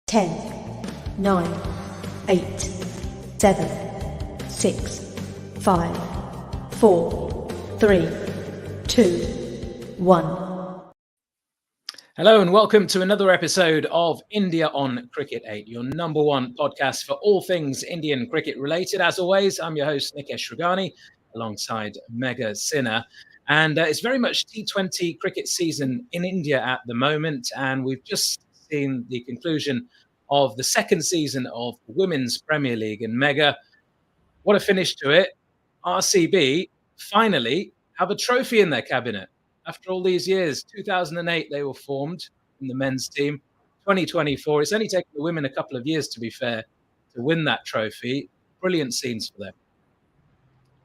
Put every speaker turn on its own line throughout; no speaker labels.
10, 9, 8, 7, 6, 5, 4, 3, 2, 1.
Hello and welcome to another episode of India on Cricket 8, your number one podcast for all things Indian cricket related. As always, I'm your host, Nikesh Ragani, alongside Megha Sinha. And it's very much T20 cricket season in India at the moment. And we've just seen the conclusion of the second season of the Women's Premier League. And Megha, what a finish to it. RCB finally have a trophy in their cabinet. After all these years, 2008, they were formed in the men's team. 2024, it's only taken the women a couple of years, to be fair, to win that trophy. Brilliant scenes for them.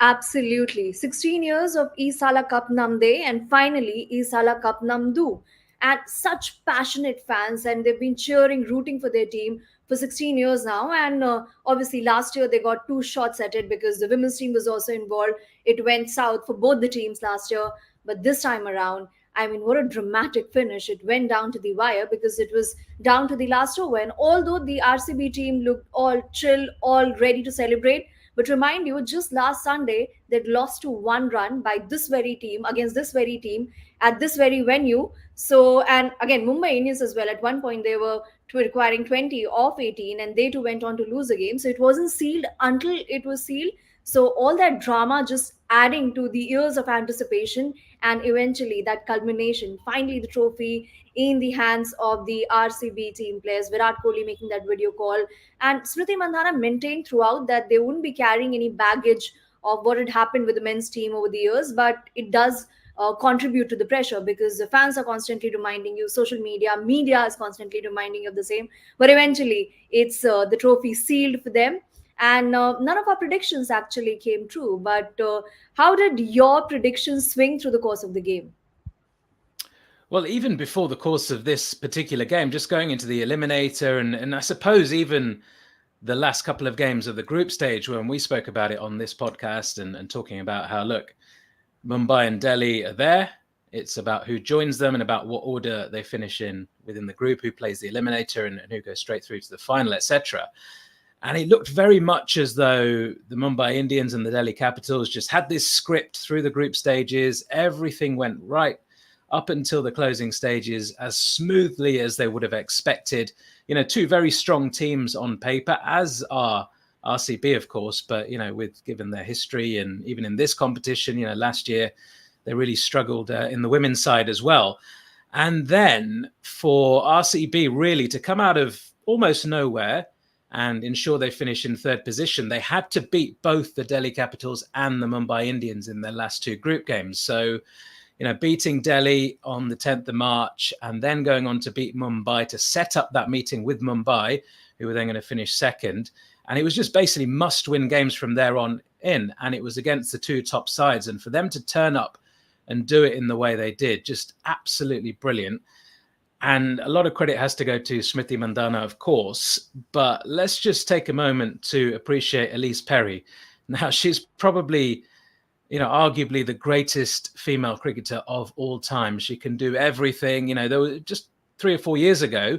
Absolutely. 16 years of Isala Cup Namde and finally Isala Cup Namdu. And such passionate fans, and they've been cheering, rooting for their team for 16 years now. And obviously, last year they got two shots at it because the women's team was also involved. It went south for both the teams last year. But this time around, I mean, what a dramatic finish. It went down to the wire because it was down to the last over. And although the RCB team looked all chill, all ready to celebrate, but remind you, just last Sunday, they'd lost to one run by this very team, against this very team, at this very venue. So, and again, Mumbai Indians as well. At one point, they were requiring 20 off 18, and they too went on to lose the game. So it wasn't sealed until it was sealed. So all that drama just adding to the years of anticipation, and eventually that culmination, finally the trophy in the hands of the RCB team players. Virat Kohli making that video call, and Smriti Mandhana maintained throughout that they wouldn't be carrying any baggage of what had happened with the men's team over the years, but it does contribute to the pressure because the fans are constantly reminding you, social media is constantly reminding you of the same. But eventually, it's the trophy sealed for them. And none of our predictions actually came true. But how did your predictions swing through the course of the game?
Well, even before the course of this particular game, just going into the eliminator, and I suppose even the last couple of games of the group stage when we spoke about it on this podcast and talking about how, look, Mumbai and Delhi are there. It's about who joins them and about what order they finish in within the group, who plays the eliminator and who goes straight through to the final, etc. And it looked very much as though the Mumbai Indians and the Delhi Capitals just had this script through the group stages. Everything went right up until the closing stages as smoothly as they would have expected. You know, two very strong teams on paper, as are RCB, of course, but, you know, with given their history and even in this competition, you know, last year they really struggled in the women's side as well. And then for RCB really to come out of almost nowhere and ensure they finish in third position, they had to beat both the Delhi Capitals and the Mumbai Indians in their last two group games. So, you know, beating Delhi on the 10th of March and then going on to beat Mumbai to set up that meeting with Mumbai, who were then going to finish second. And it was just basically must-win games from there on in. And it was against the two top sides. And for them to turn up and do it in the way they did, just absolutely brilliant. And a lot of credit has to go to Smriti Mandhana, of course. But let's just take a moment to appreciate Elise Perry. Now, she's probably, you know, arguably the greatest female cricketer of all time. She can do everything. You know, there was just 3 or 4 years ago,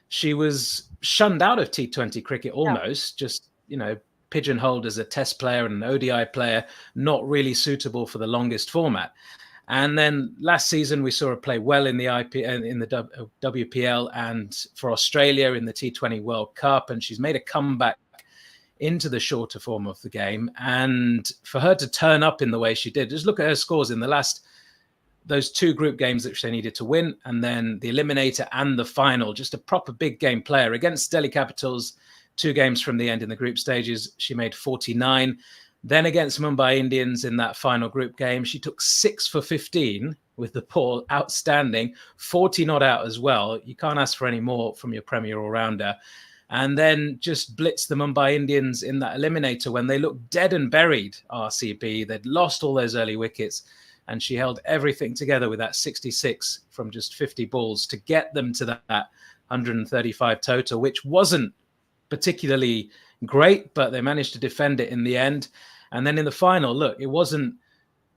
she was shunned out of T20 cricket almost, just, you know, pigeonholed as a test player and an ODI player, not really suitable for the longest format. And then last season, we saw her play well in the WPL and for Australia in the T20 World Cup. And she's made a comeback into the shorter form of the game. And for her to turn up in the way she did, just look at her scores in those two group games that they needed to win. And then the eliminator and the final, just a proper big game player against Delhi Capitals. 2 games from the end in the group stages, she made 49. Then against Mumbai Indians in that final group game, she took 6 for 15 with the ball, outstanding, 40 not out as well. You can't ask for any more from your premier all-rounder. And then just blitzed the Mumbai Indians in that eliminator when they looked dead and buried, RCB. They'd lost all those early wickets, and she held everything together with that 66 from just 50 balls to get them to that 135 total, which wasn't particularly great, but they managed to defend it in the end. And then in the final, look, it wasn't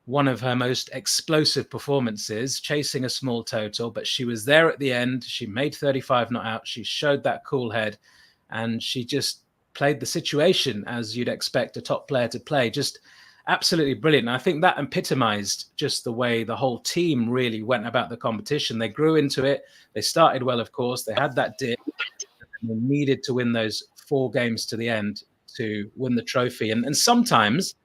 one of her most explosive performances, chasing a small total, but she was there at the end. She made 35 not out. She showed that cool head, and she just played the situation as you'd expect a top player to play. Just absolutely brilliant. And I think that epitomized just the way the whole team really went about the competition. They grew into it. They started well, of course. They had that dip. And they needed to win those 4 games to the end to win the trophy. And sometimes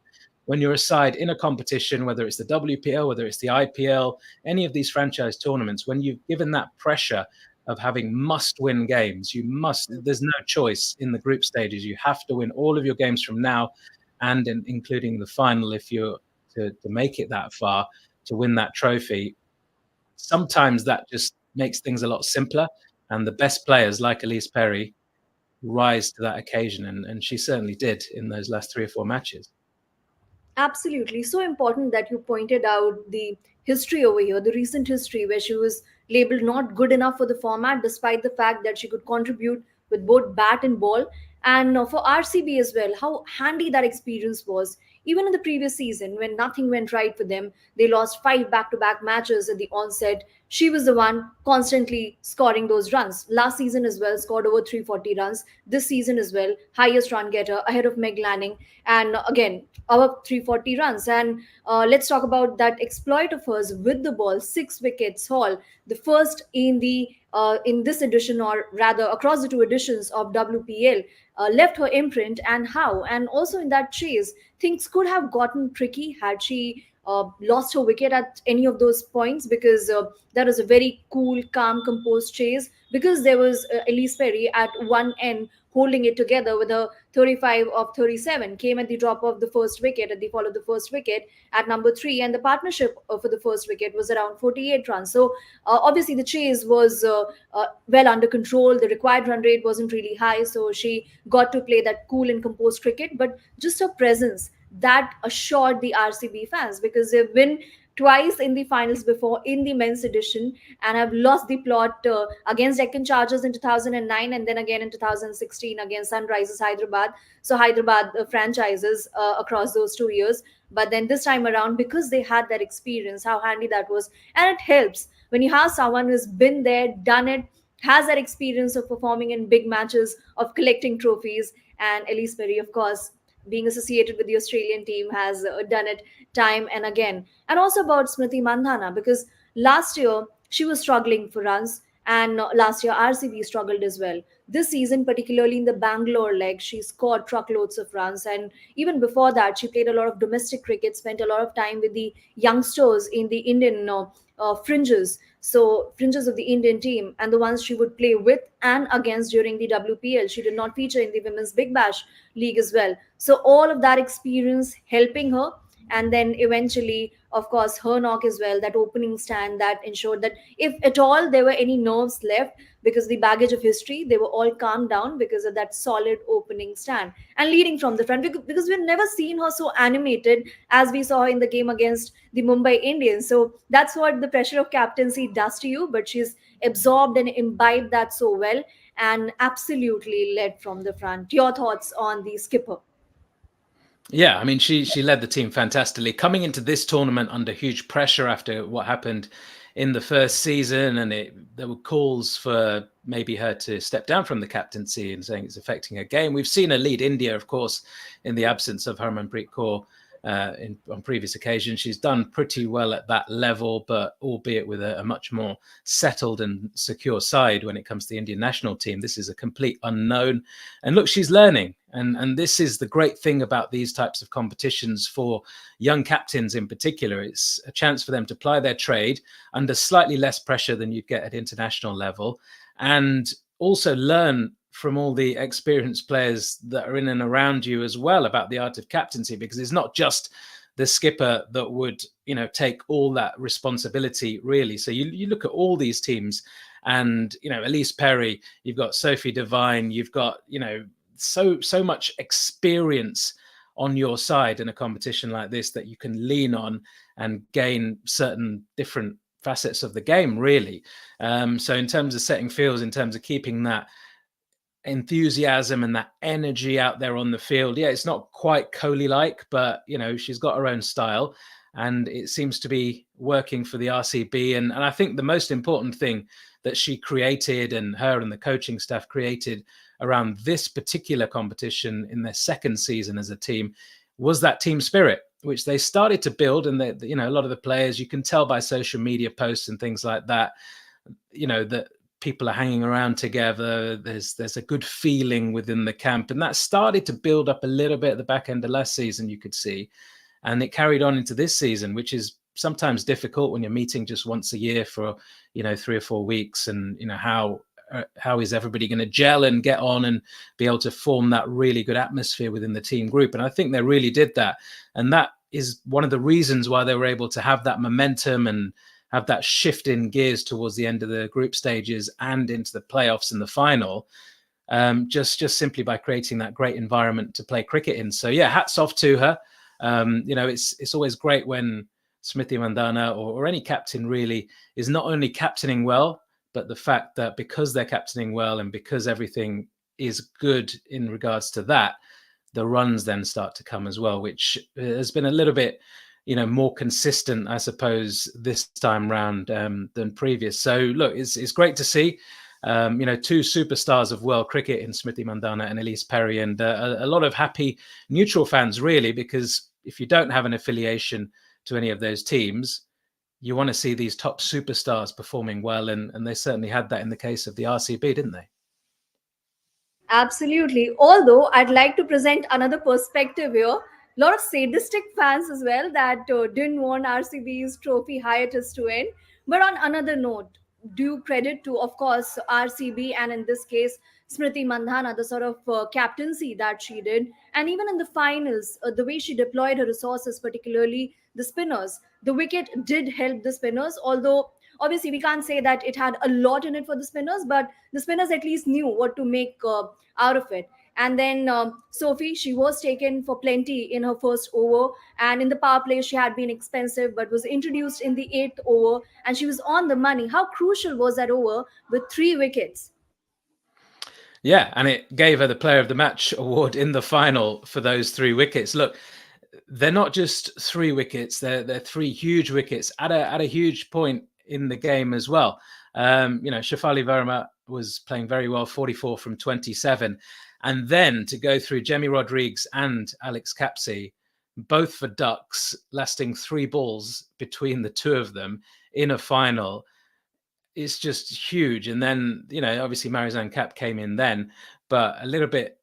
when you're a side in a competition, whether it's the WPL, whether it's the IPL, any of these franchise tournaments, when you've given that pressure of having must-win games, there's no choice in the group stages. You have to win all of your games from now, and including the final if you're to make it that far, to win that trophy. Sometimes that just makes things a lot simpler, and the best players like Elise Perry rise to that occasion, and she certainly did in those last 3 or 4 matches.
Absolutely. So important that you pointed out the history over here, the recent history where she was labeled not good enough for the format, despite the fact that she could contribute with both bat and ball. And for RCB as well, how handy that experience was. Even in the previous season, when nothing went right for them, they lost 5 back to back matches at the onset. She was the one constantly scoring those runs. Last season as well, scored over 340 runs. This season as well, highest run getter ahead of Meg Lanning. And again, our 340 runs. And let's talk about that exploit of hers with the ball, 6 wickets haul, the first in this edition, or rather across the 2 editions of WPL, left her imprint. And how, and also in that chase, things could have gotten tricky had she lost her wicket at any of those points, because that was a very cool, calm, composed chase, because there was Elise Perry at one end holding it together with a 35 of 37, came at the drop of the first wicket, at the fall of the first wicket at number 3, and the partnership for the first wicket was around 48 runs. So obviously the chase was well under control. The required run rate wasn't really high, so she got to play that cool and composed cricket. But just her presence, that assured the RCB fans, because they've been twice in the finals before in the men's edition, and have lost the plot against Deccan Chargers in 2009, and then again in 2016 against Sunrisers Hyderabad. So Hyderabad franchises across those 2 years. But then this time around, because they had that experience, how handy that was. And it helps when you have someone who's been there, done it, has that experience of performing in big matches, of collecting trophies. And Elise Perry, of course, being associated with the Australian team, has done it time and again. And also about Smriti Mandhana, because last year she was struggling for runs, and last year RCB struggled as well. This season, particularly in the Bangalore leg, she scored truckloads of runs. And even before that, she played a lot of domestic cricket, spent a lot of time with the youngsters in the Indian fringes. So, fringes of the Indian team, and the ones she would play with and against during the WPL. She did not feature in the Women's Big Bash League as well. So, all of that experience helping her. And then eventually, of course, her knock as well, that opening stand that ensured that if at all there were any nerves left, because the baggage of history, they were all calmed down because of that solid opening stand and leading from the front. Because we've never seen her so animated as we saw her in the game against the Mumbai Indians. So that's what the pressure of captaincy does to you. But she's absorbed and imbibed that so well, and absolutely led from the front. Your thoughts on the skipper?
Yeah, I mean, she led the team fantastically, coming into this tournament under huge pressure after what happened in the first season, and there were calls for maybe her to step down from the captaincy and saying it's affecting her game. We've seen her lead India, of course, in the absence of Harmanpreet Kaur on previous occasions. She's done pretty well at that level, but albeit with a much more settled and secure side when it comes to the Indian national team. This is a complete unknown. And look, she's learning. And this is the great thing about these types of competitions for young captains in particular. It's a chance for them to ply their trade under slightly less pressure than you'd get at international level, and also learn from all the experienced players that are in and around you as well about the art of captaincy, because it's not just the skipper that would, take all that responsibility, really. So you look at all these teams and, Elise Perry, you've got Sophie Devine, you've got, so much experience on your side in a competition like this that you can lean on and gain certain different facets of the game, really. So in terms of setting fields, in terms of keeping that enthusiasm and that energy out there on the field, yeah, it's not quite Kohli like, but she's got her own style. and it seems to be working for the RCB. And I think the most important thing that she created, and her and the coaching staff created around this particular competition in their second season as a team, was that team spirit, which they started to build. And they, a lot of the players, you can tell by social media posts and things like that, that people are hanging around together. There's a good feeling within the camp, and that started to build up a little bit at the back end of last season, you could see, and it carried on into this season, which is sometimes difficult when you're meeting just once a year for 3 or 4 weeks, and how is everybody going to gel and get on and be able to form that really good atmosphere within the team group. And I think they really did that, and that is one of the reasons why they were able to have that momentum and have that shift in gears towards the end of the group stages and into the playoffs and the final, just simply by creating that great environment to play cricket in. So yeah, hats off to her. It's always great when Smriti Mandhana or any captain really is not only captaining well, but the fact that because they're captaining well and because everything is good in regards to that, the runs then start to come as well, which has been a little bit more consistent, I suppose, this time round than previous. So look, it's great to see, two superstars of world cricket in Smriti Mandhana and Elise Perry, and a lot of happy neutral fans, really, because if you don't have an affiliation to any of those teams, you want to see these top superstars performing well, and they certainly had that in the case of the RCB, didn't they?
Absolutely. Although I'd like to present another perspective here. A lot of sadistic fans as well that didn't want RCB's trophy hiatus to end. But on another note, due credit to, of course, RCB and in this case, Smriti Mandhana, the sort of captaincy that she did. And even in the finals, the way she deployed her resources, particularly the spinners, the wicket did help the spinners, although obviously we can't say that it had a lot in it for the spinners, but the spinners at least knew what to make out of it. And then Sophie, she was taken for plenty in her first over, and in the power play she had been expensive but was introduced in the eighth over, and she was on the money. How crucial was that over with 3 wickets?
Yeah, and it gave her the Player of the Match award in the final for those 3 wickets. Look, they're not just 3 wickets; they're 3 huge wickets at a huge point in the game as well. Shafali Verma was playing very well, 44 from 27, and then to go through Jemmy Rodriguez and Alex Capsey, both for ducks, lasting 3 balls between the two of them in a final, it's just huge. And then, obviously Marizanne Kapp came in then, but a little bit,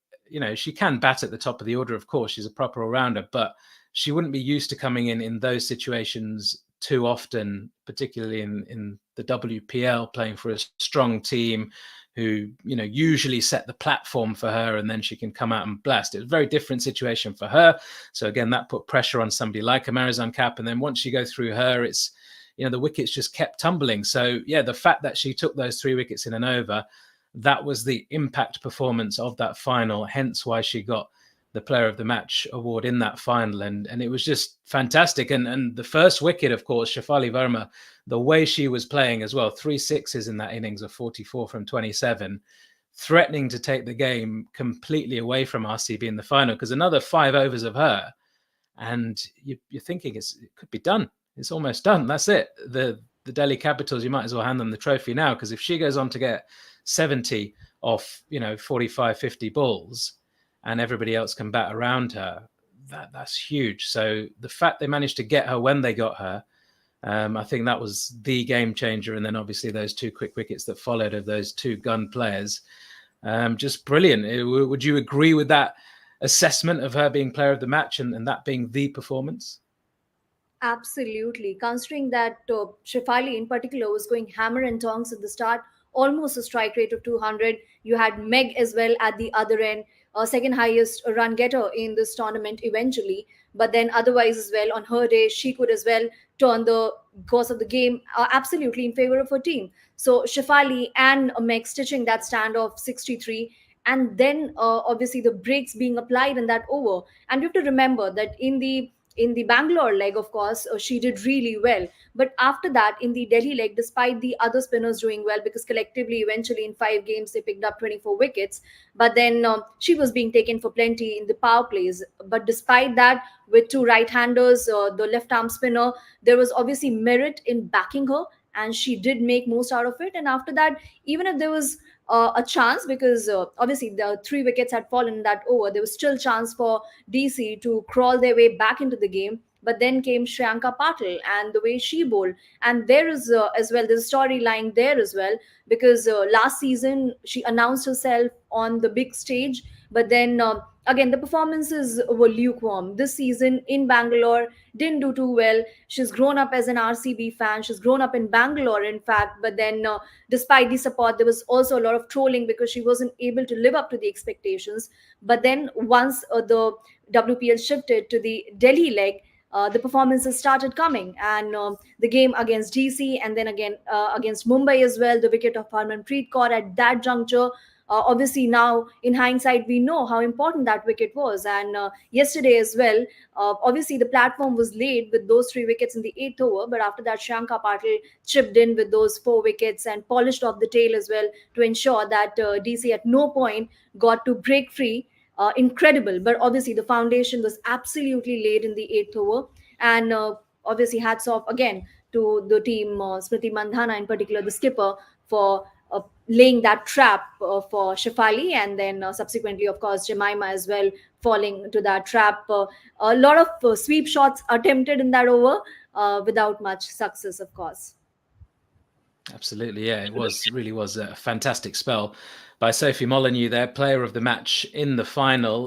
she can bat at the top of the order, of course. She's a proper all-rounder, but she wouldn't be used to coming in those situations too often, particularly in the WPL, playing for a strong team who, usually set the platform for her, and then she can come out and blast. It was a very different situation for her. So again, that put pressure on somebody like a Marizanne Kapp. And then once you go through her, it's, the wickets just kept tumbling. So yeah, the fact that she took those 3 wickets in an over, that was the impact performance of that final, hence why she got the Player of the Match award in that final. And it was just fantastic. And the first wicket, of course, Shafali Verma, the way she was playing as well, 3 6s in that innings of 44 from 27, threatening to take the game completely away from RCB in the final, because another 5 overs of her, and you're thinking it could be done. It's almost done. That's it. The Delhi Capitals, you might as well hand them the trophy now, because if she goes on to get 70 off, 45, 50 balls, and everybody else can bat around her, that's huge. So the fact they managed to get her when they got her, I think that was the game changer. And then obviously those 2 quick wickets that followed of those 2 gun players, just brilliant. Would you agree with that assessment of her being Player of the Match and that being the performance?
Absolutely. Considering that Shefali in particular was going hammer and tongs at the start, almost a strike rate of 200. You had Meg as well at the other end, second highest run getter in this tournament eventually. But then otherwise as well, on her day, she could as well turn the course of the game absolutely in favor of her team. So Shefali and Meg stitching that stand of 63, and then obviously the breaks being applied in that over. And you have to remember that in the in the Bangalore leg, of course, she did really well. But after that, in the Delhi leg, despite the other spinners doing well, because collectively, eventually in 5 games, they picked up 24 wickets, but then she was being taken for plenty in the power plays. But despite that, with two right-handers, the left-arm spinner, there was obviously merit in backing her, and she did make most out of it. And after that, even if there was a chance, because obviously the 3 wickets had fallen in that over, there was still chance for DC to crawl their way back into the game. But then came Shriyanka Patil and the way she bowled. And there is as well, there's a storyline there as well, because last season she announced herself on the big stage, but then again, the performances were lukewarm. This season in Bangalore, didn't do too well. She's grown up as an RCB fan. She's grown up in Bangalore, in fact. But then, despite the support, there was also a lot of trolling because she wasn't able to live up to the expectations. But then, once the WPL shifted to the Delhi leg, the performances started coming, and the game against DC, and then again against Mumbai as well, the wicket of Harmanpreet Kaur at that juncture. Obviously, now in hindsight, we know how important that wicket was. And yesterday as well, obviously the platform was laid with those 3 wickets in the eighth over. But after that, Shanka Patil chipped in with those 4 wickets and polished off the tail as well to ensure that DC at no point got to break free. Incredible. But obviously, the foundation was absolutely laid in the eighth over. And obviously, hats off again to the team, Smriti Mandhana in particular, the skipper, for laying that trap for Shefali, and then subsequently, of course, Jemima as well falling to that trap. A lot of sweep shots attempted in that over without much success, of course.
Absolutely, yeah, it really was a fantastic spell by Sophie Molyneux there, player of the match in the final.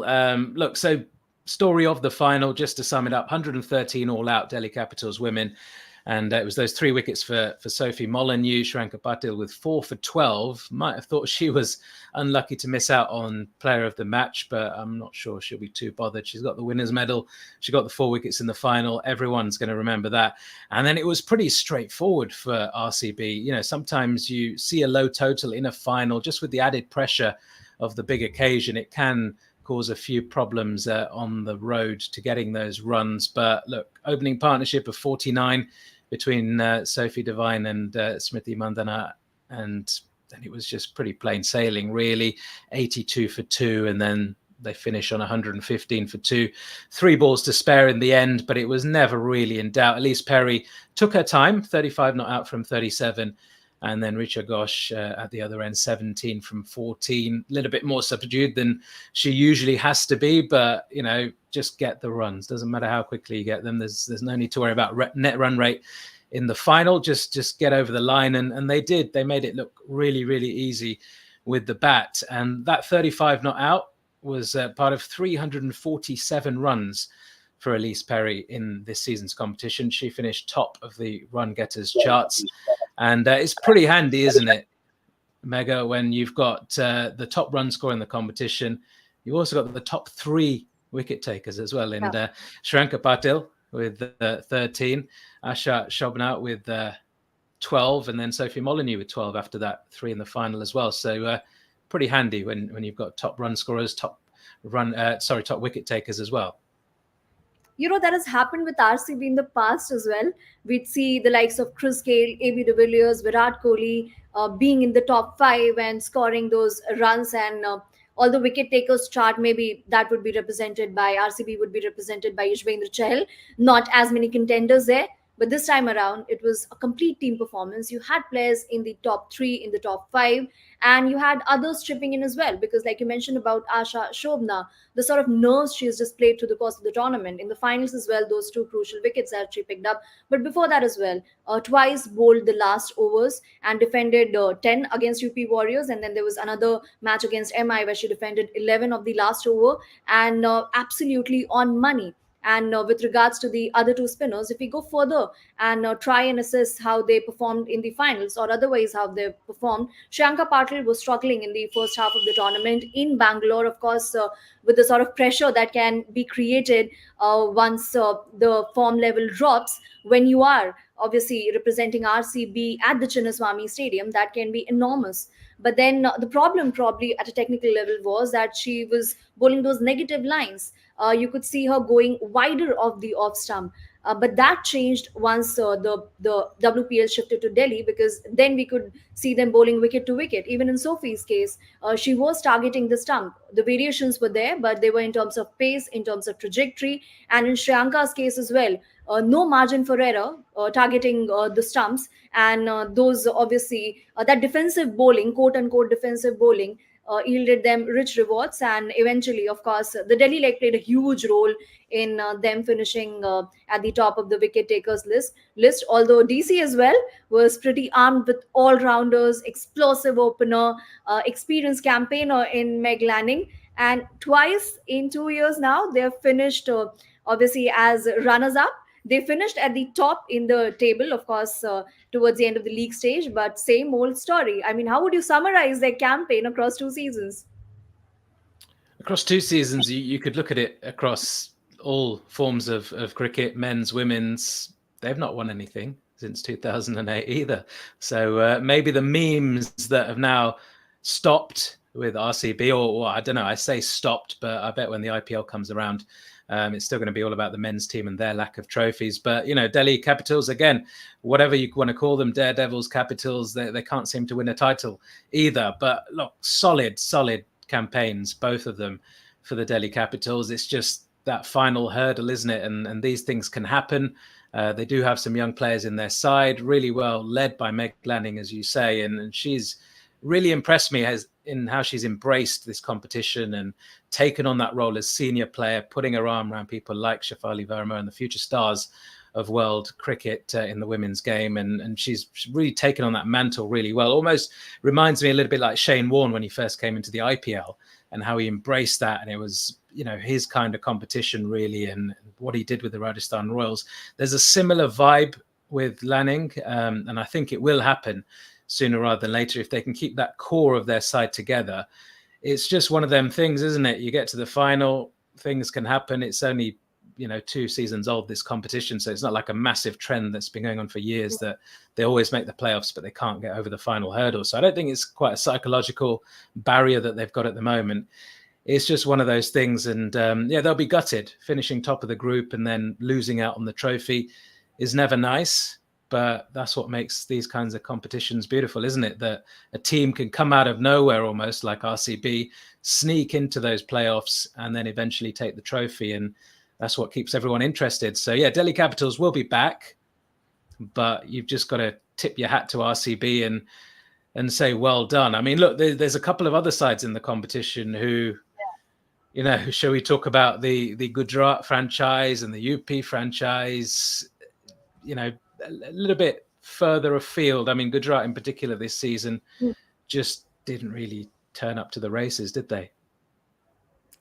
Look, so story of the final, just to sum it up: 113 all out Delhi Capitals women. And it was those 3 wickets for Sophie Molyneux. Shriyanka Patil with 4 for 12. Might have thought she was unlucky to miss out on player of the match, but I'm not sure she'll be too bothered. She's got the winner's medal. She got the 4 wickets in the final. Everyone's going to remember that. And then it was pretty straightforward for RCB. You know, sometimes you see a low total in a final, just with the added pressure of the big occasion. It can cause a few problems on the road to getting those runs. But look, opening partnership of 49 between Sophie Devine and Smriti Mandhana, and then it was just pretty plain sailing, really. 82 for 2, and then they finish on 115 for 2. 3 balls to spare in the end, but it was never really in doubt. Elise Perry took her time, 35 not out from 37, and then Richa Ghosh at the other end, 17 from 14. A little bit more subdued than she usually has to be, but, you know, just get the runs. Doesn't matter how quickly you get them. There's no need to worry about net run rate in the final. Just get over the line. And they did. They made it look really, really easy with the bat. And that 35 not out was part of 347 runs for Elise Perry in this season's competition. She finished top of the run getters charts. And it's pretty handy, isn't it, Mega, when you've got the top run scorer in the competition. You've also got the top 3 wicket takers as well. And Shriyanka Patil with 13, Asha Shobna with 12, and then Sophie Molyneux with 12 after that, 3 in the final as well. So pretty handy when you've got top run scorers, top wicket takers as well.
You know, that has happened with RCB in the past as well. We'd see the likes of Chris Gale, AB de Villiers, Virat Kohli being in the top 5 and scoring those runs. And all the wicket takers chart, maybe that would be represented by RCB, would be represented by Yuzvendra Chahal. Not as many contenders there. But this time around, it was a complete team performance. You had players in the top 3, in the top 5, and you had others chipping in as well. Because, like you mentioned about Asha Shobna, the sort of nerves she has displayed through the course of the tournament. In the finals as well, those 2 crucial wickets that she picked up. But before that as well, twice bowled the last overs and defended 10 against UP Warriors. And then there was another match against MI where she defended 11 of the last over, and absolutely on money. And with regards to the other 2 spinners, if we go further and try and assess how they performed in the finals, or otherwise how they performed, Shriyanka Patil was struggling in the first half of the tournament in Bangalore, of course, with the sort of pressure that can be created once the form level drops when you are obviously representing RCB at the Chinnaswamy Stadium, that can be enormous. But then the problem, probably at a technical level, was that she was bowling those negative lines. You could see her going wider of the off stump. But that changed once the WPL shifted to Delhi, because then we could see them bowling wicket to wicket. Even in Sophie's case, she was targeting the stump. The variations were there, but they were in terms of pace, in terms of trajectory, and in Shriyanka's case as well. No margin for error, targeting the stumps, and those obviously that defensive bowling, quote unquote defensive bowling, yielded them rich rewards. And eventually, of course, the Delhi leg played a huge role in them finishing at the top of the wicket takers list. Although DC as well was pretty armed with all rounders, explosive opener, experienced campaigner in Meg Lanning, and twice in 2 years now they have finished obviously as runners up. They finished at the top in the table, of course, towards the end of the league stage, but same old story. I mean, how would you summarize their campaign across 2 seasons?
Across 2 seasons, you could look at it across all forms of cricket, men's, women's. They've not won anything since 2008 either. So maybe the memes that have now stopped with RCB, or I don't know, I say stopped, but I bet when the IPL comes around, it's still going to be all about the men's team and their lack of trophies. But, Delhi Capitals, again, whatever you want to call them, Daredevils, Capitals, they can't seem to win a title either. But look, solid campaigns, both of them, for the Delhi Capitals. It's just that final hurdle, isn't it? And these things can happen. They do have some young players in their side, really well led by Meg Lanning, as you say, and she's really impressed me in how she's embraced this competition and taken on that role as senior player, putting her arm around people like Shafali Verma and the future stars of world cricket in the women's game. And she's really taken on that mantle really well. Almost reminds me a little bit like Shane Warne when he first came into the IPL and how he embraced that. And it was, his kind of competition really, and what he did with the Rajasthan Royals. There's a similar vibe with Lanning, and I think it will happen sooner rather than later if they can keep that core of their side together. It's just one of them things, isn't it? You get to the final, things can happen. It's only 2 seasons old, this competition, so it's not like a massive trend that's been going on for years that they always make the playoffs but they can't get over the final hurdle. So I don't think it's quite a psychological barrier that they've got at the moment. It's just one of those things, and they'll be gutted. Finishing top of the group and then losing out on the trophy is never nice, but that's what makes these kinds of competitions beautiful, isn't it? That a team can come out of nowhere, almost like RCB, sneak into those playoffs and then eventually take the trophy, and that's what keeps everyone interested. So Delhi Capitals will be back, but you've just got to tip your hat to RCB and say well done. I mean, look, there's a couple of other sides in the competition who, shall we talk about the Gujarat franchise and the UP franchise, a little bit further afield. I mean, Gujarat in particular this season just didn't really turn up to the races, did they?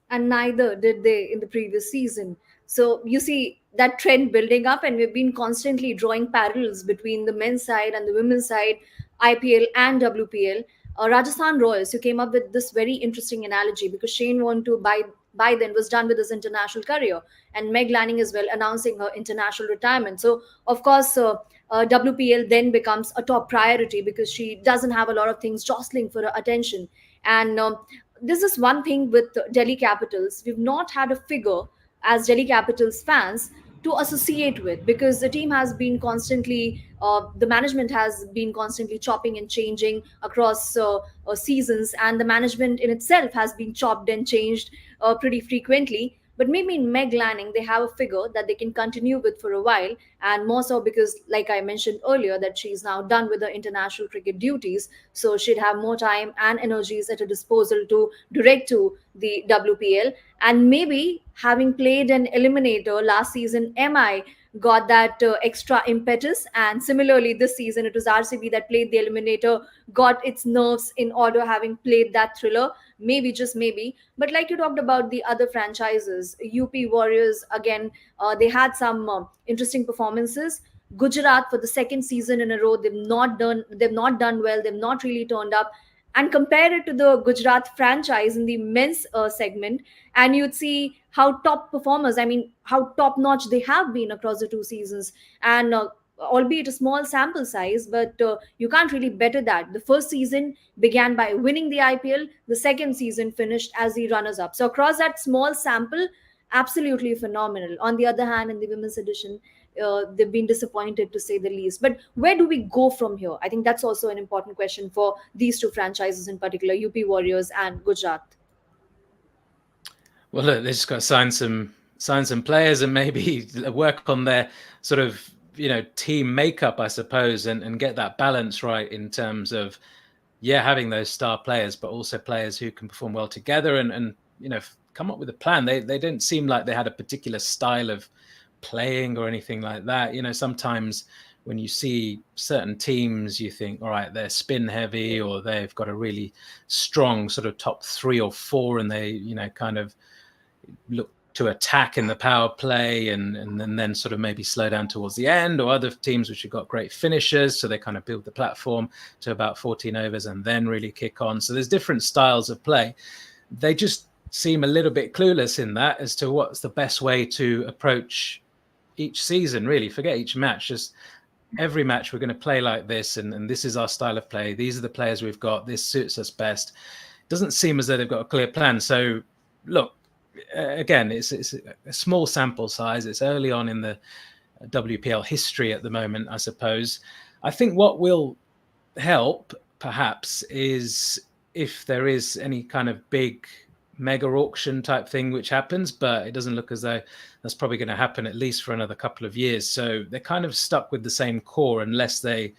And neither did they in the previous season. So you see that trend building up, and we've been constantly drawing parallels between the men's side and the women's side, IPL and WPL. Rajasthan Royals, you came up with this very interesting analogy, because Shane Warne too by then was done with his international career, and Meg Lanning as well announcing her international retirement. So of course, WPL then becomes a top priority because she doesn't have a lot of things jostling for her attention. And this is one thing with Delhi Capitals. We've not had a figure as Delhi Capitals fans to associate with, because the team has been constantly, the management has been constantly chopping and changing across seasons, and the management in itself has been chopped and changed pretty frequently. But maybe in Meg Lanning, they have a figure that they can continue with for a while, and more so because, like I mentioned earlier, that she's now done with her international cricket duties, so she'd have more time and energies at her disposal to direct to the WPL. And maybe having played an eliminator last season, MI got that extra impetus, and similarly this season it was RCB that played the eliminator, got its nerves in order, having played that thriller. Maybe, just maybe. But like you talked about the other franchises, UP Warriors, again, they had some interesting performances. Gujarat, for the second season in a row, they've not done well, they've not really turned up. And compare it to the Gujarat franchise in the men's segment, and you'd see how top performers, I mean, how top notch they have been across the 2 seasons. And albeit a small sample size, but you can't really better that. The first season began by winning the IPL, the second season finished as the runners up. So, across that small sample, absolutely phenomenal. On the other hand, in the women's edition, they've been disappointed to say the least. But where do we go from here? I think that's also an important question for these two franchises in particular, UP Warriors and Gujarat.
Well, look, they just got to sign some players and maybe work on their sort of team makeup, I suppose, and get that balance right in terms of having those star players, but also players who can perform well together and come up with a plan. They didn't seem like they had a particular style of playing or anything like that. Sometimes when you see certain teams, you think, all right, they're spin heavy, or they've got a really strong sort of top 3 or 4, and they kind of look to attack in the power play and then sort of maybe slow down towards the end, or other teams which have got great finishers, so they kind of build the platform to about 14 overs and then really kick on. So there's different styles of play. They just seem a little bit clueless in that as to what's the best way to approach each season, really. Forget each match, just every match we're going to play like this, and this is our style of play, these are the players we've got, this suits us best. It doesn't seem as though they've got a clear plan. So look, again, it's a small sample size. It's early on in the WPL history at the moment, I suppose. I think what will help, perhaps, is if there is any kind of big mega auction type thing which happens, but it doesn't look as though that's probably going to happen at least for another couple of years. So they're kind of stuck with the same core unless they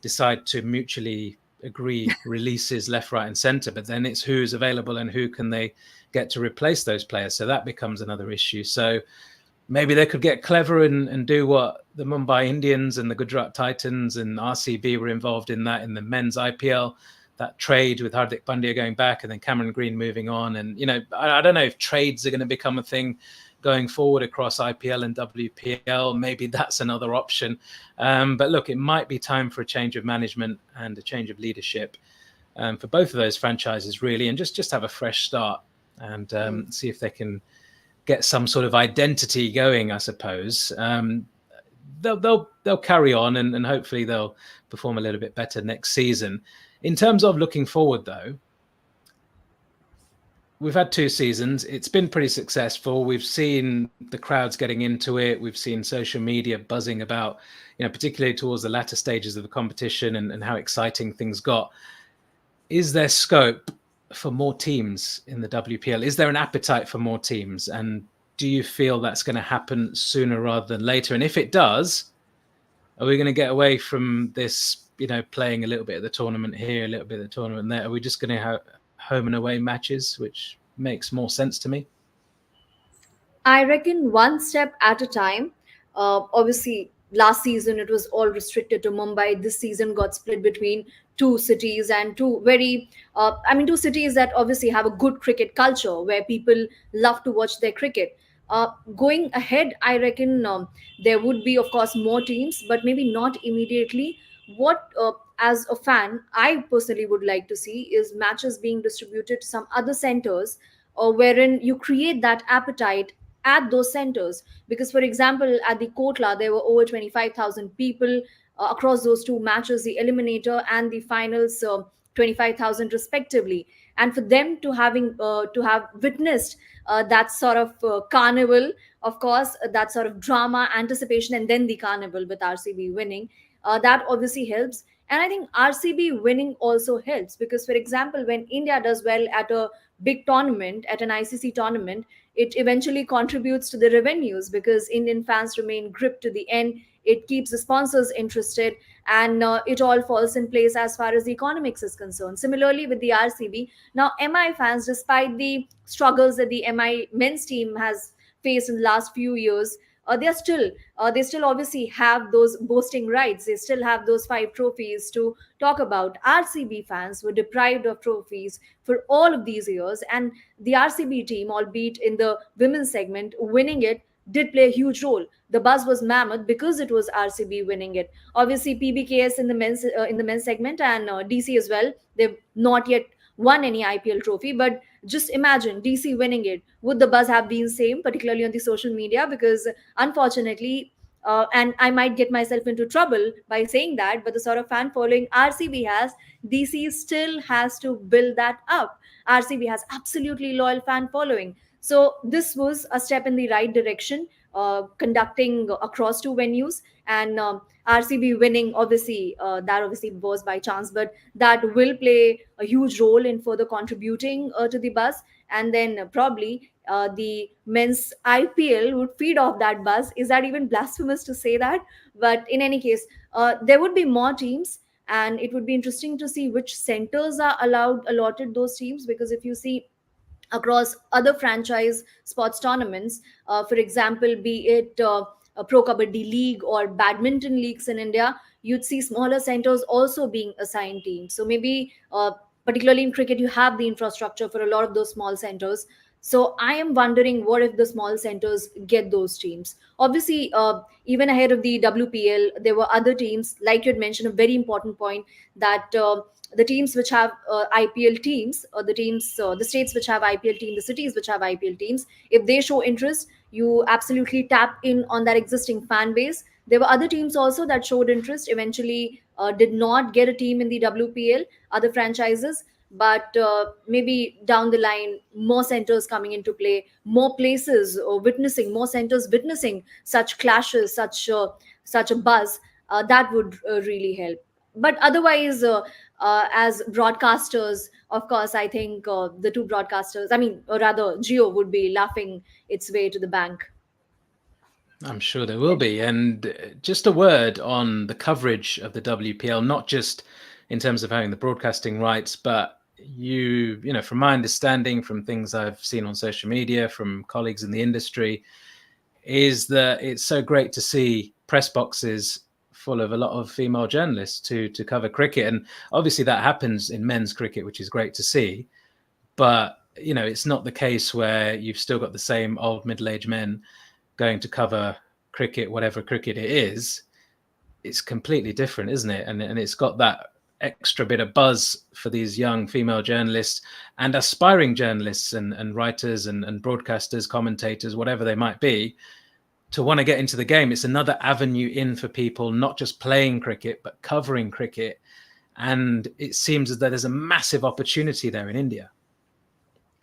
decide to mutually agree releases left, right, and center. But then it's who's available and who can they get to replace those players. So that becomes another issue. So maybe they could get clever and do what the Mumbai Indians and the Gujarat Titans and RCB were involved in that in the men's IPL, that trade with Hardik Pandya going back and then Cameron Green moving on. And, I don't know if trades are going to become a thing going forward across IPL and WPL. Maybe that's another option. But look, it might be time for a change of management and a change of leadership for both of those franchises, really, and just have a fresh start and see if they can get some sort of identity going, I suppose. They'll carry on and hopefully they'll perform a little bit better next season. In terms of looking forward, though, we've had 2 seasons. It's been pretty successful. We've seen the crowds getting into it. We've seen social media buzzing about, particularly towards the latter stages of the competition and how exciting things got. Is there scope for more teams in the WPL? Is there an appetite for more teams? And do you feel that's going to happen sooner rather than later? And if it does, are we going to get away from this, playing a little bit of the tournament here, a little bit of the tournament there? Are we just going to have home and away matches, which makes more sense to me?
I reckon one step at a time. Obviously, last season it was all restricted to Mumbai. This season got split between 2 cities and two cities that obviously have a good cricket culture where people love to watch their cricket. Going ahead, I reckon there would be, of course, more teams, but maybe not immediately. What, as a fan, I personally would like to see is matches being distributed to some other centers, wherein you create that appetite at those centers. Because, for example, at the Kotla, there were over 25,000 people across those 2 matches, the eliminator and the finals, 25,000 respectively. And for them to have witnessed that sort of carnival, of course, that sort of drama, anticipation, and then the carnival with RCB winning, that obviously helps. And I think RCB winning also helps because, for example, when India does well at a big tournament, at an ICC tournament, it eventually contributes to the revenues because Indian fans remain gripped to the end. It keeps the sponsors interested, and it all falls in place as far as the economics is concerned. Similarly, with the RCB, now MI fans, despite the struggles that the MI men's team has faced in the last few years, they still obviously have those boasting rights. They still have those 5 trophies to talk about. RCB fans were deprived of trophies for all of these years, and the RCB team, albeit in the women's segment, winning it did play a huge role. The buzz was mammoth because it was RCB winning it. Obviously, PBKS in the men's segment and DC as well. They've not yet won any IPL trophy, but just imagine DC winning it. Would the buzz have been same, particularly on the social media? Because unfortunately, and I might get myself into trouble by saying that, but the sort of fan following RCB has, DC still has to build that up. RCB has absolutely loyal fan following. So this was a step in the right direction, conducting across two venues, and RCB winning, obviously, that obviously was by chance, but that will play a huge role in further contributing to the buzz. And then probably the men's IPL would feed off that buzz. Is that even blasphemous to say that? But in any case, there would be more teams, and it would be interesting to see which centers are allotted those teams, because if you see across other franchise sports tournaments, for example, be it a Pro Kabaddi League or badminton leagues in India, you'd see smaller centers also being assigned teams. So maybe, particularly in cricket, you have the infrastructure for a lot of those small centers. So I am wondering, what if the small centers get those teams? Obviously, even ahead of the WPL, there were other teams, like you had mentioned, a very important point, that the teams which have IPL teams, or the teams, the states which have IPL teams, the cities which have IPL teams, if they show interest, you absolutely tap in on that existing fan base. There were other teams also that showed interest, eventually did not get a team in the WPL, other franchises, but maybe down the line, more centers coming into play, more places witnessing, more centers witnessing such clashes, such a buzz, that would really help. But otherwise, as broadcasters, of course, I think the two broadcasters, I mean, or rather, Geo would be laughing its way to the bank.
I'm sure there will be. And just a word on the coverage of the WPL, not just in terms of having the broadcasting rights, but you know, from my understanding, from things I've seen on social media, from colleagues in the industry, is that it's so great to see press boxes full of a lot of female journalists to cover cricket. And obviously that happens in men's cricket, which is great to see. But, you know, it's not the case where you've still got the same old middle-aged men going to cover cricket, whatever cricket it is. It's completely different, isn't it? And it's got that extra bit of buzz for these young female journalists and aspiring journalists and writers and broadcasters, commentators, whatever they might be, to want to get into the game. It's another avenue in for people, not just playing cricket, but covering cricket. And it seems as though there's a massive opportunity there in India.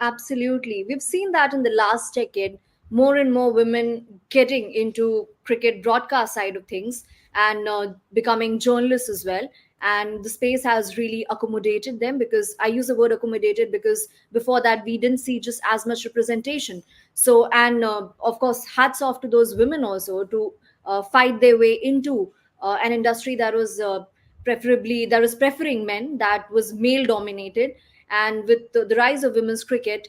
Absolutely. We've seen that in the last decade, more and more women getting into cricket broadcast side of things, and becoming journalists as well. And the space has really accommodated them, because I use the word accommodated because before that we didn't see just as much representation. So, and of course, hats off to those women also to fight their way into an industry that was that was preferring men, that was male dominated. And with the rise of women's cricket,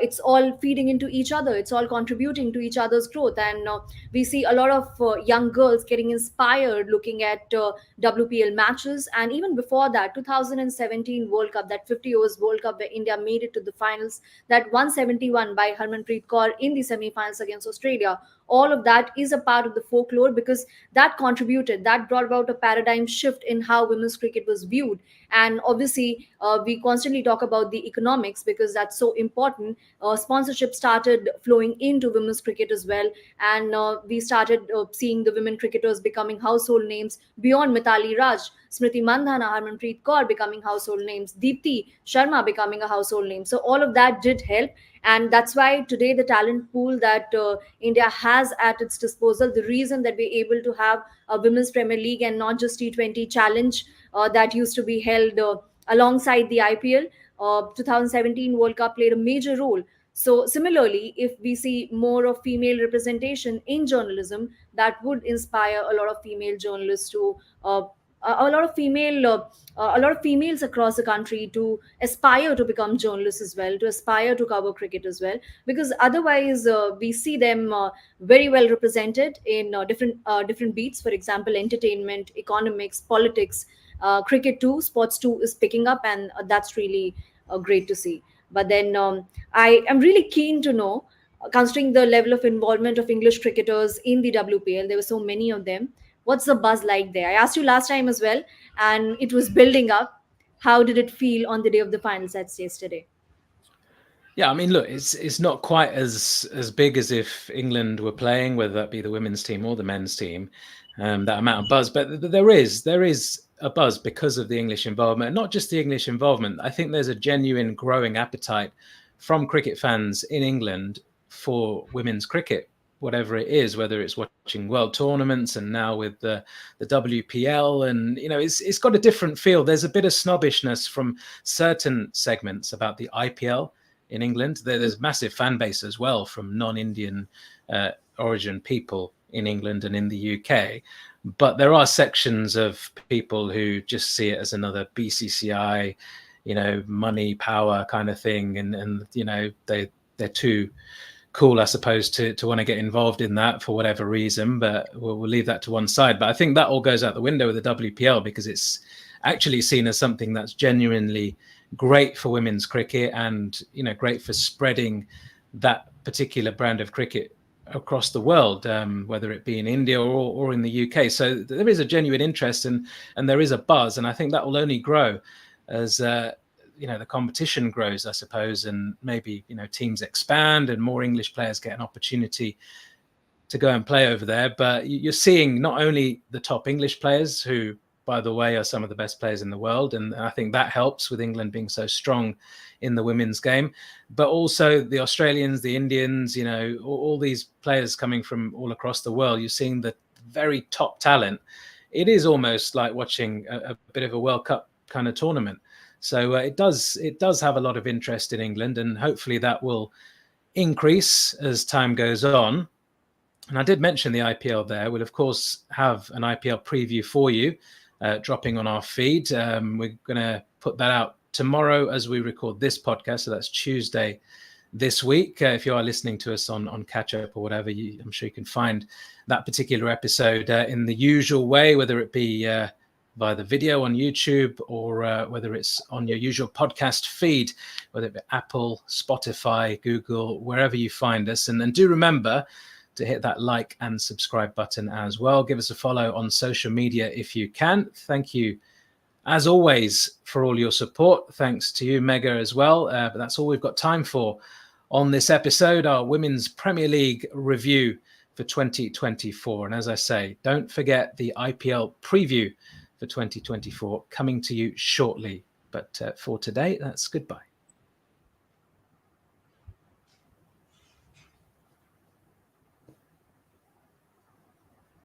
it's all feeding into each other, it's all contributing to each other's growth. And we see a lot of young girls getting inspired looking at WPL matches. And even before that, 2017 World Cup, that 50 overs World Cup where India made it to the finals, that 171 by Harmanpreet Kaur in the semi-finals against Australia, all of that is a part of the folklore, because that contributed, that brought about a paradigm shift in how women's cricket was viewed. And obviously, we constantly talk about the economics, because that's so important. Sponsorship started flowing into women's cricket as well, and we started seeing the women cricketers becoming household names beyond Mitali Raj, Smriti Mandhana, Harmanpreet Kaur becoming household names, Deepti Sharma becoming a household name. So all of that did help, and that's why today the talent pool that India has at its disposal, the reason that we're able to have a women's Premier League and not just T20 Challenge that used to be held alongside the IPL. 2017 World Cup played a major role. So similarly, if we see more of female representation in journalism, that would inspire a lot of female journalists to a lot of a lot of females across the country to aspire to become journalists as well, to aspire to cover cricket as well, because otherwise we see them very well represented in different beats. For example, entertainment, economics, politics, cricket too, sports too is picking up, and that's really great to see. But then I am really keen to know, considering the level of involvement of English cricketers in the WPL, there were so many of them. What's the buzz like there? I asked you last time as well, and it was building up. How did it feel on the day of the finals? That's yesterday.
Yeah, I mean, look, it's not quite as big as if England were playing, whether that be the women's team or the men's team, that amount of buzz. But there is a buzz because of the English involvement, and not just the English involvement. I think there's a genuine growing appetite from cricket fans in England for women's cricket, whatever it is, whether it's watching world tournaments and now with the WPL, and it's got a different feel. There's a bit of snobbishness from certain segments about the IPL in England. There's massive fan base as well from non-Indian origin people in England and in the UK. But there are sections of people who just see it as another BCCI, money, power kind of thing. And they're too cool, I suppose, to want to get involved in that for whatever reason. But we'll leave that to one side. But I think that all goes out the window with the WPL, because it's actually seen as something that's genuinely great for women's cricket and great for spreading that particular brand of cricket across the world, whether it be in India or in the UK. So there is a genuine interest and there is a buzz, and I think that will only grow as the competition grows, I suppose, and maybe teams expand and more English players get an opportunity to go and play over there. But you're seeing not only the top English players, who, by the way, are some of the best players in the world, and I think that helps with England being so strong in the women's game, but also the Australians, the Indians, all these players coming from all across the world. You're seeing the very top talent. It is almost like watching a bit of a World Cup kind of tournament. So it does have a lot of interest in England, and hopefully that will increase as time goes on. And I did mention the IPL there. We'll, of course, have an IPL preview for you dropping on our feed. We're going to put that out tomorrow as we record this podcast. So that's Tuesday this week. If you are listening to us on Catch Up or whatever, I'm sure you can find that particular episode in the usual way, whether it be via the video on YouTube or whether it's on your usual podcast feed, whether it be Apple, Spotify, Google, wherever you find us. And do remember to hit that like and subscribe button as well. Give us a follow on social media if you can. Thank you, as always, for all your support. Thanks to you, Mega, as well. But that's all we've got time for on this episode, our Women's Premier League review for 2024. And as I say, don't forget the IPL preview for 2024 coming to you shortly. But for today, that's goodbye.